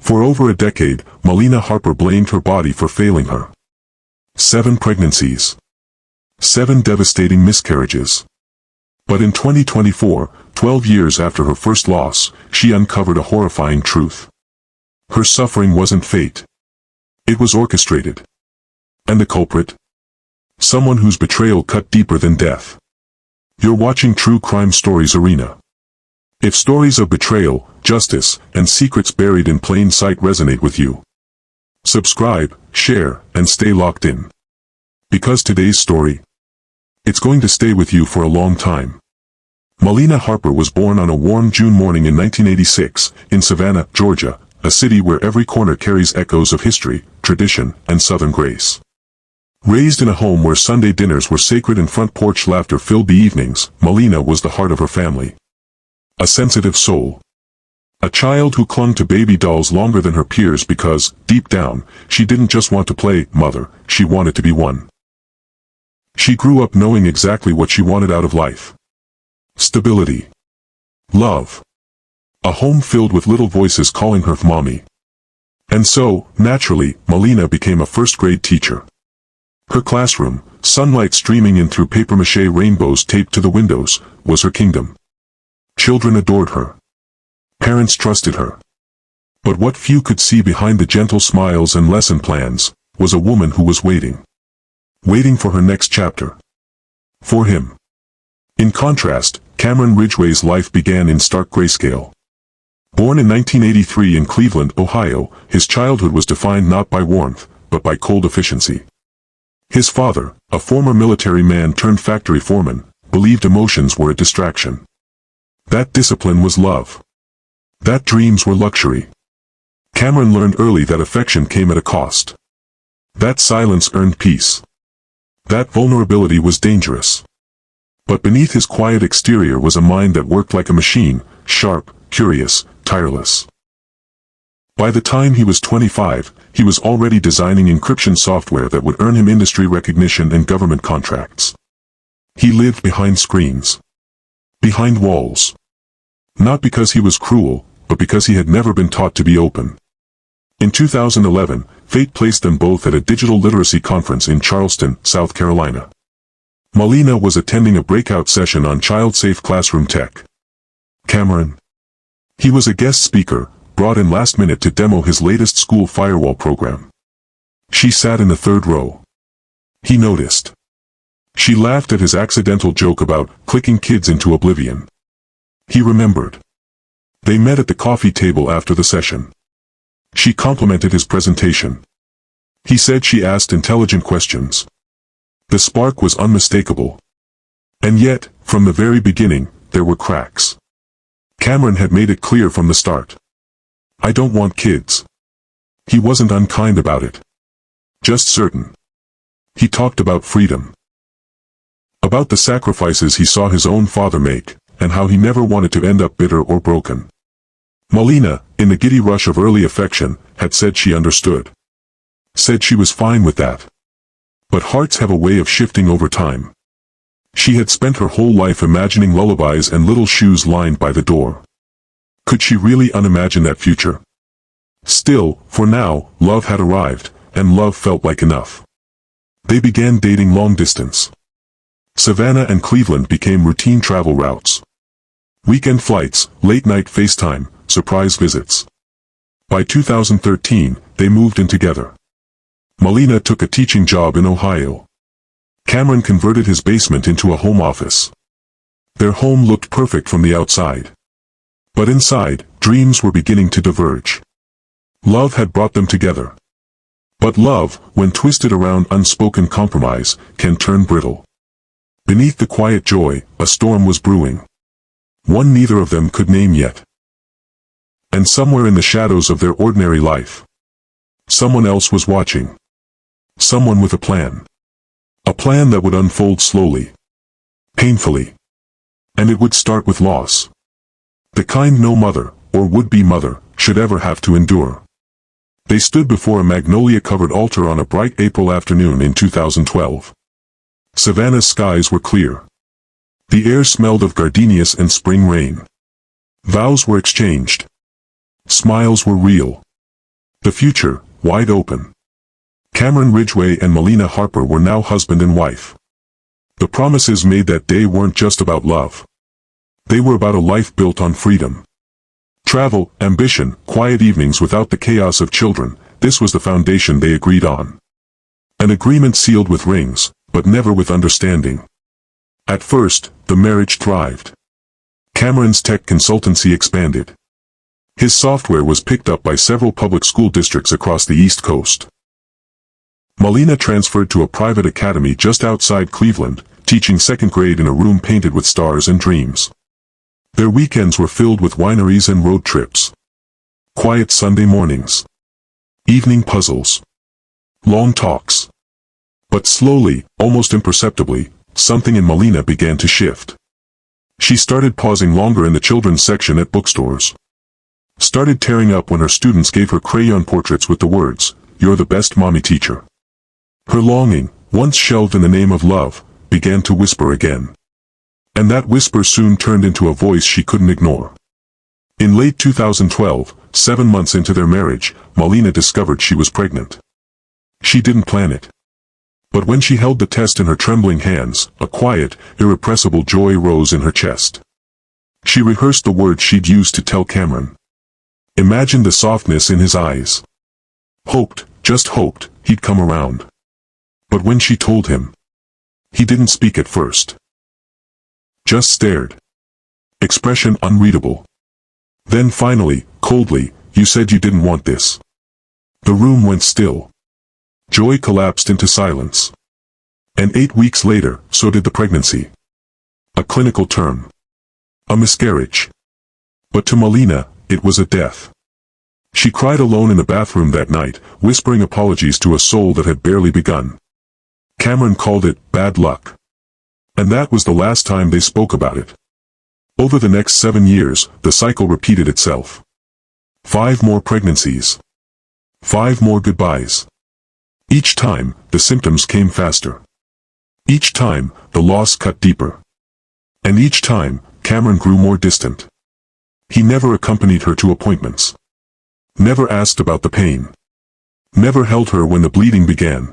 For over a decade, Melina Harper blamed her body for failing her. 7 pregnancies. 7 devastating miscarriages. But in 2024, 12 years after her first loss, she uncovered a horrifying truth. Her suffering wasn't fate. It was orchestrated. And the culprit? Someone whose betrayal cut deeper than death. You're watching True Crime Stories Arena. If stories of betrayal, justice, and secrets buried in plain sight resonate with you, subscribe, share, and stay locked in. Because today's story, it's going to stay with you for a long time. Melina Harper was born on a warm June morning in 1986, in Savannah, Georgia, a city where every corner carries echoes of history, tradition, and Southern grace. Raised in a home where Sunday dinners were sacred and front porch laughter filled the evenings, Melina was the heart of her family. A sensitive soul. A child who clung to baby dolls longer than her peers because, deep down, she didn't just want to play mother, she wanted to be one. She grew up knowing exactly what she wanted out of life. Stability. Love. A home filled with little voices calling her mommy. And so, naturally, Melina became a first-grade teacher. Her classroom, sunlight streaming in through papier-mâché rainbows taped to the windows, was her kingdom. Children adored her. Parents trusted her. But what few could see behind the gentle smiles and lesson plans, was a woman who was waiting. Waiting for her next chapter. For him. In contrast, Cameron Ridgway's life began in stark grayscale. Born in 1983 in Cleveland, Ohio, his childhood was defined not by warmth, but by cold efficiency. His father, a former military man turned factory foreman, believed emotions were a distraction. That discipline was love. That dreams were luxury. Cameron learned early that affection came at a cost. That silence earned peace. That vulnerability was dangerous. But beneath his quiet exterior was a mind that worked like a machine, sharp, curious, tireless. By the time he was 25, he was already designing encryption software that would earn him industry recognition and government contracts. He lived behind screens. Behind walls. Not because he was cruel, but because he had never been taught to be open. In 2011, fate placed them both at a digital literacy conference in Charleston, South Carolina. Melina was attending a breakout session on child-safe classroom tech. Cameron. He was a guest speaker, brought in last minute to demo his latest school firewall program. She sat in the third row. He noticed. She laughed at his accidental joke about clicking kids into oblivion. He remembered. They met at the coffee table after the session. She complimented his presentation. He said she asked intelligent questions. The spark was unmistakable. And yet, from the very beginning, there were cracks. Cameron had made it clear from the start. I don't want kids. He wasn't unkind about it. Just certain. He talked about freedom. About the sacrifices he saw his own father make, and how he never wanted to end up bitter or broken. Melina, in the giddy rush of early affection, had said she understood. Said she was fine with that. But hearts have a way of shifting over time. She had spent her whole life imagining lullabies and little shoes lined by the door. Could she really unimagine that future? Still, for now, love had arrived, and love felt like enough. They began dating long distance. Savannah and Cleveland became routine travel routes. Weekend flights, late-night FaceTime, surprise visits. By 2013, they moved in together. Melina took a teaching job in Ohio. Cameron converted his basement into a home office. Their home looked perfect from the outside. But inside, dreams were beginning to diverge. Love had brought them together. But love, when twisted around unspoken compromise, can turn brittle. Beneath the quiet joy, a storm was brewing. One neither of them could name yet. And somewhere in the shadows of their ordinary life, someone else was watching. Someone with a plan. A plan that would unfold slowly. Painfully. And it would start with loss. The kind no mother, or would-be mother, should ever have to endure. They stood before a magnolia-covered altar on a bright April afternoon in 2012. Savannah's skies were clear. The air smelled of gardenias and spring rain. Vows were exchanged. Smiles were real. The future, wide open. Cameron Ridgway and Melina Harper were now husband and wife. The promises made that day weren't just about love. They were about a life built on freedom. Travel, ambition, quiet evenings without the chaos of children, this was the foundation they agreed on. An agreement sealed with rings, but never with understanding. At first, the marriage thrived. Cameron's tech consultancy expanded. His software was picked up by several public school districts across the East Coast. Melina transferred to a private academy just outside Cleveland, teaching second grade in a room painted with stars and dreams. Their weekends were filled with wineries and road trips. Quiet Sunday mornings. Evening puzzles. Long talks. But slowly, almost imperceptibly, something in Melina began to shift. She started pausing longer in the children's section at bookstores. Started tearing up when her students gave her crayon portraits with the words, "You're the best mommy teacher." Her longing, once shelved in the name of love, began to whisper again. And that whisper soon turned into a voice she couldn't ignore. In late 2012, 7 months into their marriage, Melina discovered she was pregnant. She didn't plan it. But when she held the test in her trembling hands, a quiet, irrepressible joy rose in her chest. She rehearsed the words she'd used to tell Cameron. Imagined the softness in his eyes. Hoped, just hoped, he'd come around. But when she told him, he didn't speak at first. Just stared. Expression unreadable. Then finally, coldly, "You said you didn't want this." The room went still. Joy collapsed into silence. And 8 weeks later, so did the pregnancy. A clinical term. A miscarriage. But to Melina, it was a death. She cried alone in the bathroom that night, whispering apologies to a soul that had barely begun. Cameron called it bad luck. And that was the last time they spoke about it. Over the next 7 years, the cycle repeated itself. 5 more pregnancies. 5 more goodbyes. Each time, the symptoms came faster. Each time, the loss cut deeper. And each time, Cameron grew more distant. He never accompanied her to appointments. Never asked about the pain. Never held her when the bleeding began.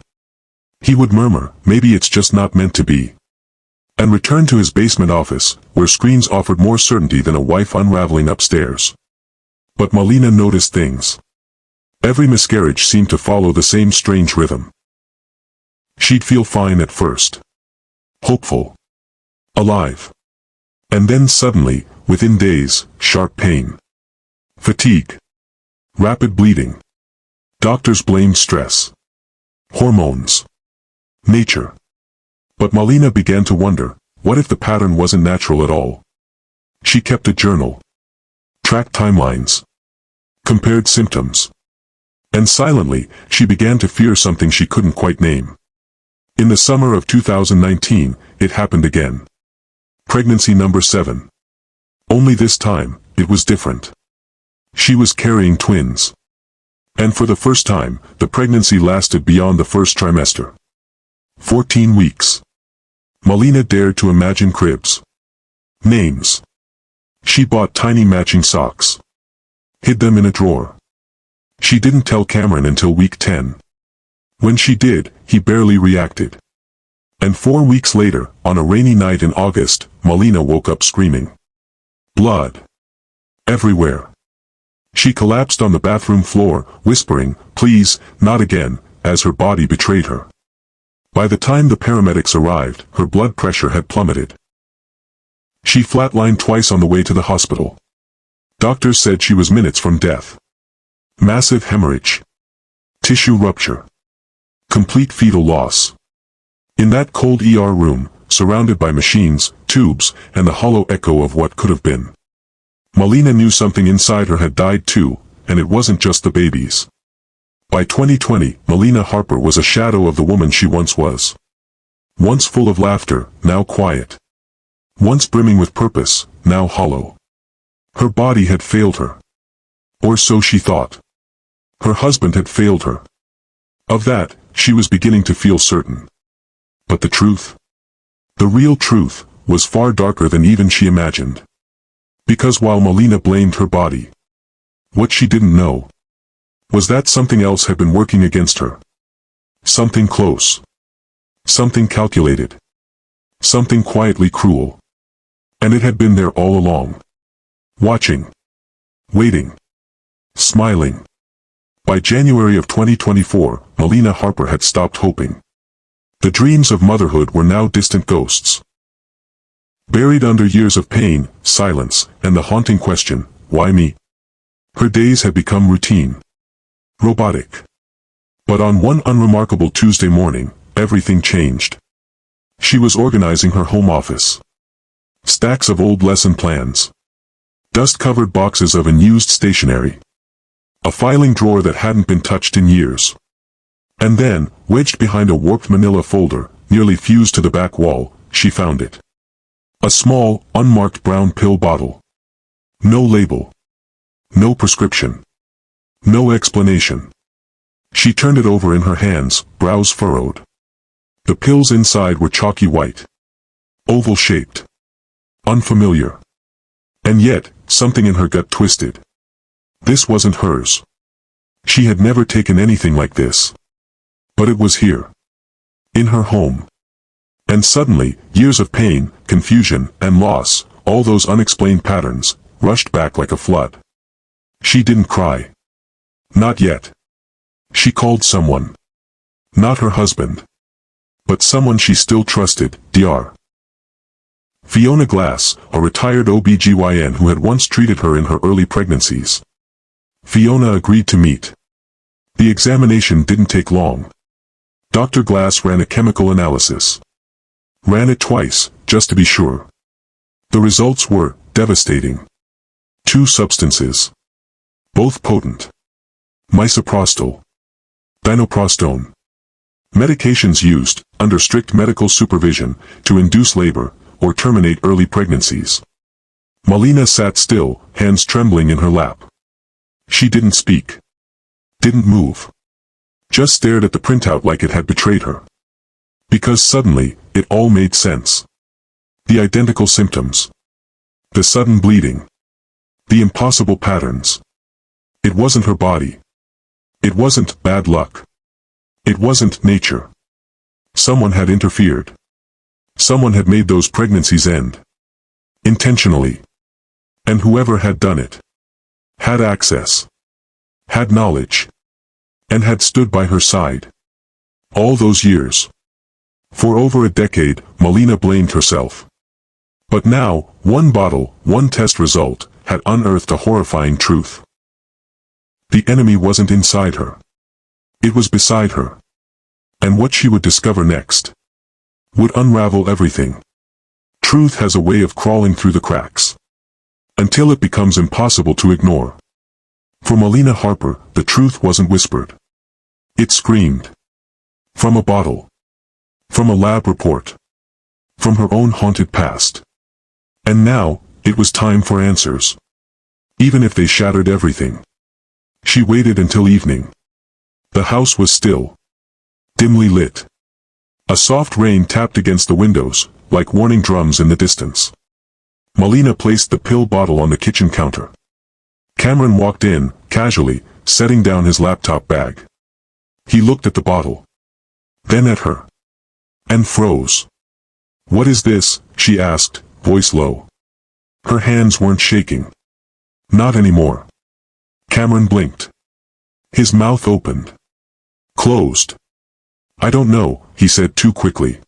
He would murmur, "Maybe it's just not meant to be," and return to his basement office, where screens offered more certainty than a wife unraveling upstairs. But Melina noticed things. Every miscarriage seemed to follow the same strange rhythm. She'd feel fine at first. Hopeful. Alive. And then suddenly, within days, sharp pain. Fatigue. Rapid bleeding. Doctors blamed stress. Hormones. Nature. But Melina began to wonder, what if the pattern wasn't natural at all? She kept a journal. Tracked timelines. Compared symptoms. And silently, she began to fear something she couldn't quite name. In the summer of 2019, it happened again. Pregnancy number 7. Only this time, it was different. She was carrying twins. And for the first time, the pregnancy lasted beyond the first trimester. 14 weeks. Melina dared to imagine cribs. Names. She bought tiny matching socks. Hid them in a drawer. She didn't tell Cameron until week 10. When she did, he barely reacted. And 4 weeks later, on a rainy night in August, Melina woke up screaming. Blood. Everywhere. She collapsed on the bathroom floor, whispering, "Please, not again," as her body betrayed her. By the time the paramedics arrived, her blood pressure had plummeted. She flatlined twice on the way to the hospital. Doctors said she was minutes from death. Massive hemorrhage. Tissue rupture. Complete fetal loss. In that cold ER room, surrounded by machines, tubes, and the hollow echo of what could have been, Melina knew something inside her had died too, and it wasn't just the babies. By 2020, Melina Harper was a shadow of the woman she once was. Once full of laughter, now quiet. Once brimming with purpose, now hollow. Her body had failed her. Or so she thought. Her husband had failed her. Of that, she was beginning to feel certain. But the truth? The real truth, was far darker than even she imagined. Because while Melina blamed her body, what she didn't know Was that something else had been working against her? Something close. Something calculated. Something quietly cruel. And it had been there all along. Watching. Waiting. Smiling. By January of 2024, Melina Harper had stopped hoping. The dreams of motherhood were now distant ghosts. Buried under years of pain, silence, and the haunting question, why me? Her days had become routine. Robotic. But on one unremarkable Tuesday morning, everything changed. She was organizing her home office. Stacks of old lesson plans. Dust-covered boxes of unused stationery. A filing drawer that hadn't been touched in years. And then, wedged behind a warped manila folder, nearly fused to the back wall, she found it. A small, unmarked brown pill bottle. No label. No prescription. No explanation. She turned it over in her hands, brows furrowed. The pills inside were chalky white. Oval-shaped. Unfamiliar. And yet, something in her gut twisted. This wasn't hers. She had never taken anything like this. But it was here. In her home. And suddenly, years of pain, confusion, and loss, all those unexplained patterns, rushed back like a flood. She didn't cry. Not yet. She called someone. Not her husband. But someone she still trusted, Dr. Fiona Glass, a retired OBGYN who had once treated her in her early pregnancies. Fiona agreed to meet. The examination didn't take long. Dr. Glass ran a chemical analysis. Ran it twice, just to be sure. The results were devastating. 2 substances. Both potent. Misoprostol. Dinoprostone. Medications used, under strict medical supervision, to induce labor, or terminate early pregnancies. Melina sat still, hands trembling in her lap. She didn't speak. Didn't move. Just stared at the printout like it had betrayed her. Because suddenly, it all made sense. The identical symptoms. The sudden bleeding. The impossible patterns. It wasn't her body. It wasn't bad luck. It wasn't nature. Someone had interfered. Someone had made those pregnancies end. Intentionally. And whoever had done it had access, had knowledge, and had stood by her side. All those years. For over a decade, Melina blamed herself. But now, one bottle, one test result, had unearthed a horrifying truth. The enemy wasn't inside her. It was beside her. And what she would discover next would unravel everything. Truth has a way of crawling through the cracks. Until it becomes impossible to ignore. For Melina Harper, the truth wasn't whispered. It screamed. From a bottle. From a lab report. From her own haunted past. And now, it was time for answers. Even if they shattered everything. She waited until evening. The house was still. Dimly lit. A soft rain tapped against the windows, like warning drums in the distance. Melina placed the pill bottle on the kitchen counter. Cameron walked in, casually, setting down his laptop bag. He looked at the bottle. Then at her. And froze. "What is this?" she asked, voice low. Her hands weren't shaking. Not anymore. Cameron blinked. His mouth opened. Closed. "I don't know," he said too quickly.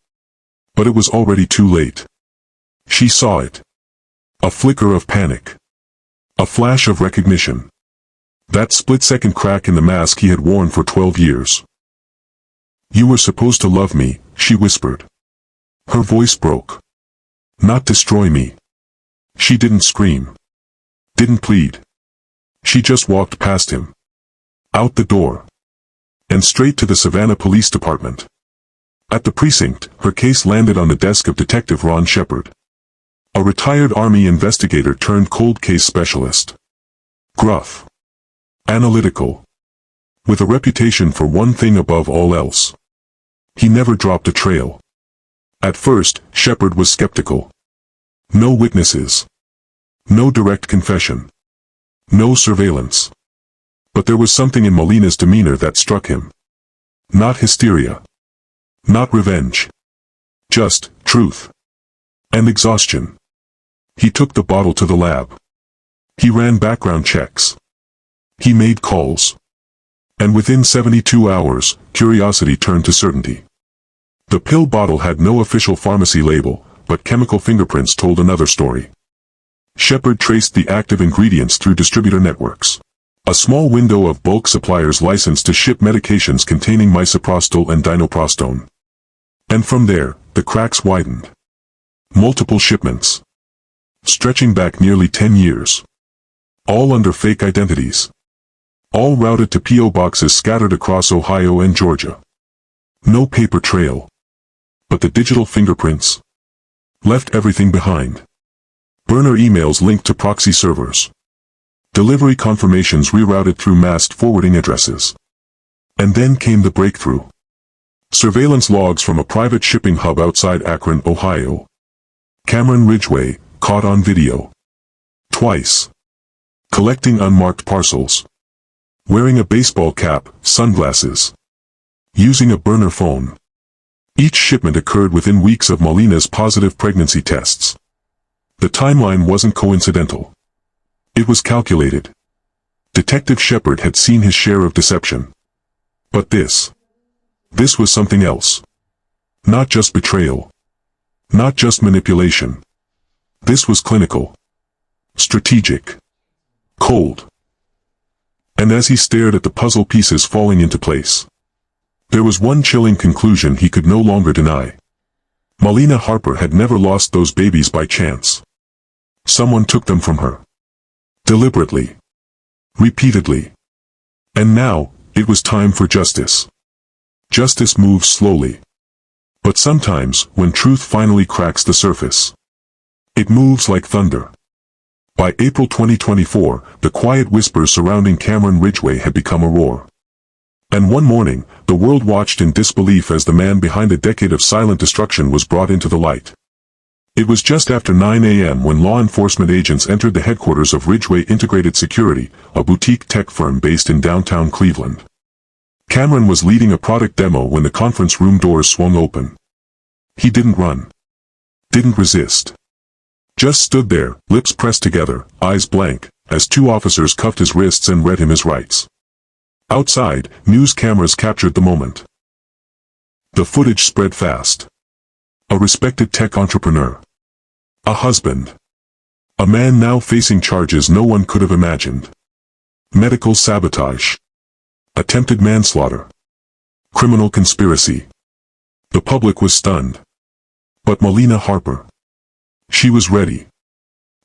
But it was already too late. She saw it. A flicker of panic. A flash of recognition. That split-second crack in the mask he had worn for 12 years. "You were supposed to love me," she whispered. Her voice broke. "Not destroy me." She didn't scream. Didn't plead. She just walked past him. Out the door. And straight to the Savannah Police Department. At the precinct, her case landed on the desk of Detective Ron Shepard. A retired Army investigator turned cold case specialist. Gruff. Analytical. With a reputation for one thing above all else. He never dropped a trail. At first, Shepard was skeptical. No witnesses. No direct confession. No surveillance. But there was something in Molina's demeanor that struck him. Not hysteria. Not revenge. Just truth. And exhaustion. He took the bottle to the lab. He ran background checks. He made calls. And within 72 hours, curiosity turned to certainty. The pill bottle had no official pharmacy label, but chemical fingerprints told another story. Shepard traced the active ingredients through distributor networks. A small window of bulk suppliers licensed to ship medications containing misoprostol and dinoprostone. And from there, the cracks widened. Multiple shipments. Stretching back nearly 10 years. All under fake identities. All routed to P.O. boxes scattered across Ohio and Georgia. No paper trail. But the digital fingerprints left everything behind. Burner emails linked to proxy servers. Delivery confirmations rerouted through masked forwarding addresses. And then came the breakthrough. Surveillance logs from a private shipping hub outside Akron, Ohio. Cameron Ridgway, caught on video. Twice. Collecting unmarked parcels. Wearing a baseball cap, sunglasses. Using a burner phone. Each shipment occurred within weeks of Molina's positive pregnancy tests. The timeline wasn't coincidental. It was calculated. Detective Shepard had seen his share of deception. But this was something else. Not just betrayal. Not just manipulation. This was clinical. Strategic. Cold. And as he stared at the puzzle pieces falling into place, there was one chilling conclusion he could no longer deny. Molina Harper had never lost those babies by chance. Someone took them from her. Deliberately. Repeatedly. And now, it was time for justice. Justice moves slowly. But sometimes, when truth finally cracks the surface, it moves like thunder. By April 2024, the quiet whispers surrounding Cameron Ridgway had become a roar. And one morning, the world watched in disbelief as the man behind a decade of silent destruction was brought into the light. It was just after 9 a.m. when law enforcement agents entered the headquarters of Ridgway Integrated Security, a boutique tech firm based in downtown Cleveland. Cameron was leading a product demo when the conference room doors swung open. He didn't run. Didn't resist. Just stood there, lips pressed together, eyes blank, as two officers cuffed his wrists and read him his rights. Outside, news cameras captured the moment. The footage spread fast. A respected tech entrepreneur. A husband. A man now facing charges no one could have imagined. Medical sabotage. Attempted manslaughter. Criminal conspiracy. The public was stunned. But Molina Harper. She was ready.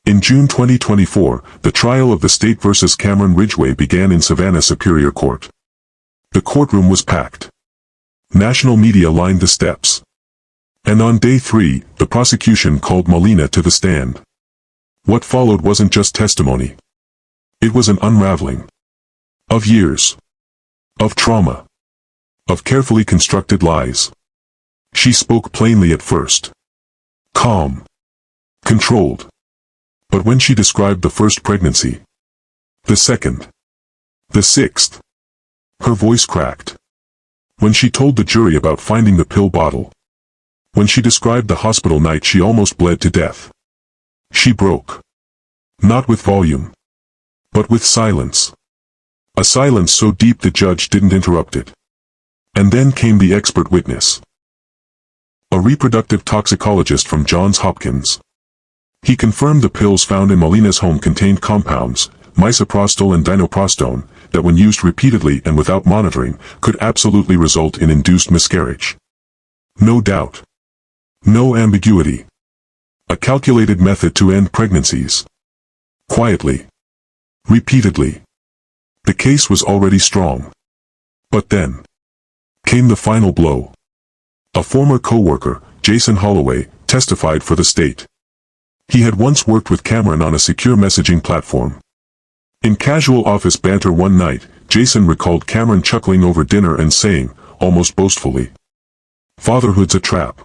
In June 2024, the trial of the state versus Cameron Ridgway began in Savannah Superior Court. The courtroom was packed. National media lined the steps. And on day 3, the prosecution called Molina to the stand. What followed wasn't just testimony. It was an unraveling. Of years. Of trauma. Of carefully constructed lies. She spoke plainly at first. Calm. Controlled. But when she described the first pregnancy, the second, the sixth, her voice cracked. When she told the jury about finding the pill bottle, when she described the hospital night she almost bled to death, she broke. Not with volume, but with silence. A silence so deep the judge didn't interrupt it. And then came the expert witness. A reproductive toxicologist from Johns Hopkins. He confirmed the pills found in Molina's home contained compounds, misoprostol and dinoprostone, that when used repeatedly and without monitoring, could absolutely result in induced miscarriage. No doubt. No ambiguity. A calculated method to end pregnancies. Quietly. Repeatedly. The case was already strong. But then came the final blow. A former co-worker, Jason Holloway, testified for the state. He had once worked with Cameron on a secure messaging platform. In casual office banter one night, Jason recalled Cameron chuckling over dinner and saying, almost boastfully, "Fatherhood's a trap.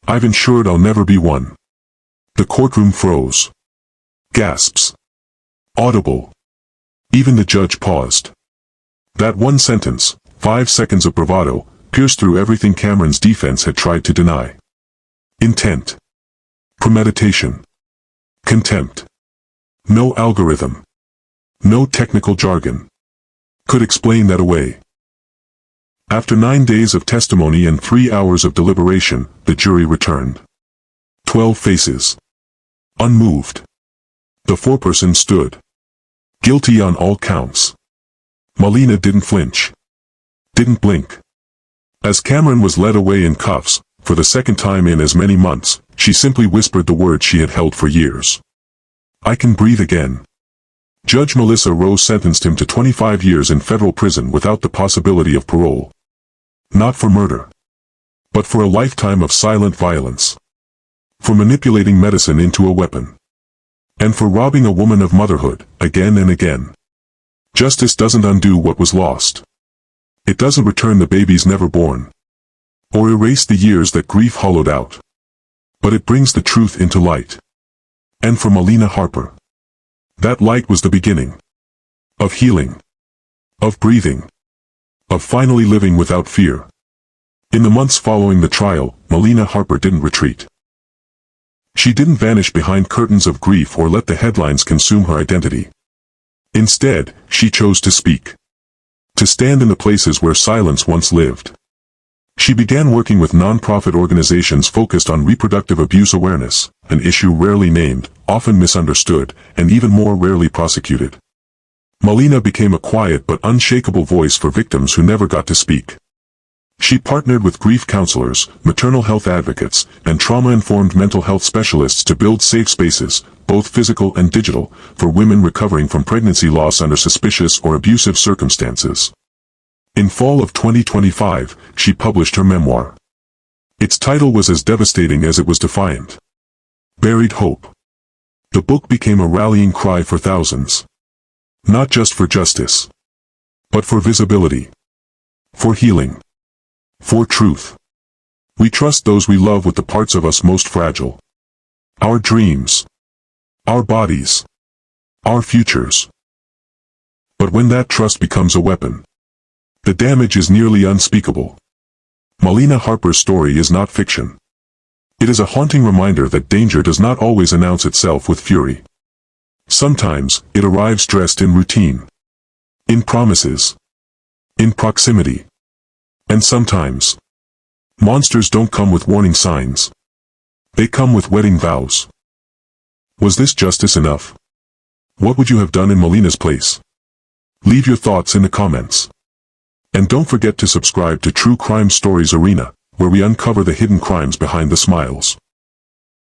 I've ensured I'll never be one." The courtroom froze. Gasps. Audible. Even the judge paused. That one sentence, 5 seconds of bravado, pierced through everything Cameron's defense had tried to deny. Intent. Premeditation. Contempt. No algorithm. No technical jargon could explain that away. After 9 days of testimony and 3 hours of deliberation, the jury returned. 12 faces. Unmoved. The foreperson stood. Guilty on all counts. Melina didn't flinch. Didn't blink. As Cameron was led away in cuffs, for the second time in as many months, she simply whispered the words she had held for years. I can breathe again. Judge Melissa Rose sentenced him to 25 years in federal prison without the possibility of parole. Not for murder, but for a lifetime of silent violence. For manipulating medicine into a weapon. And for robbing a woman of motherhood, again and again. Justice doesn't undo what was lost. It doesn't return the babies never born. Or erase the years that grief hollowed out. But it brings the truth into light. And for Melina Harper, that light was the beginning. Of healing. Of breathing. Of finally living without fear. In the months following the trial, Melina Harper didn't retreat. She didn't vanish behind curtains of grief or let the headlines consume her identity. Instead, she chose to speak. To stand in the places where silence once lived. She began working with non-profit organizations focused on reproductive abuse awareness, an issue rarely named, often misunderstood, and even more rarely prosecuted. Melina became a quiet but unshakable voice for victims who never got to speak. She partnered with grief counselors, maternal health advocates, and trauma-informed mental health specialists to build safe spaces, both physical and digital, for women recovering from pregnancy loss under suspicious or abusive circumstances. In fall of 2025, she published her memoir. Its title was as devastating as it was defiant. Buried Hope. The book became a rallying cry for thousands. Not just for justice, but for visibility. For healing. For truth. We trust those we love with the parts of us most fragile. Our dreams. Our bodies. Our futures. But when that trust becomes a weapon, the damage is nearly unspeakable. Melina Harper's story is not fiction. It is a haunting reminder that danger does not always announce itself with fury. Sometimes, it arrives dressed in routine. In promises. In proximity. And sometimes, monsters don't come with warning signs. They come with wedding vows. Was this justice enough? What would you have done in Melina's place? Leave your thoughts in the comments. And don't forget to subscribe to True Crime Stories Arena, where we uncover the hidden crimes behind the smiles.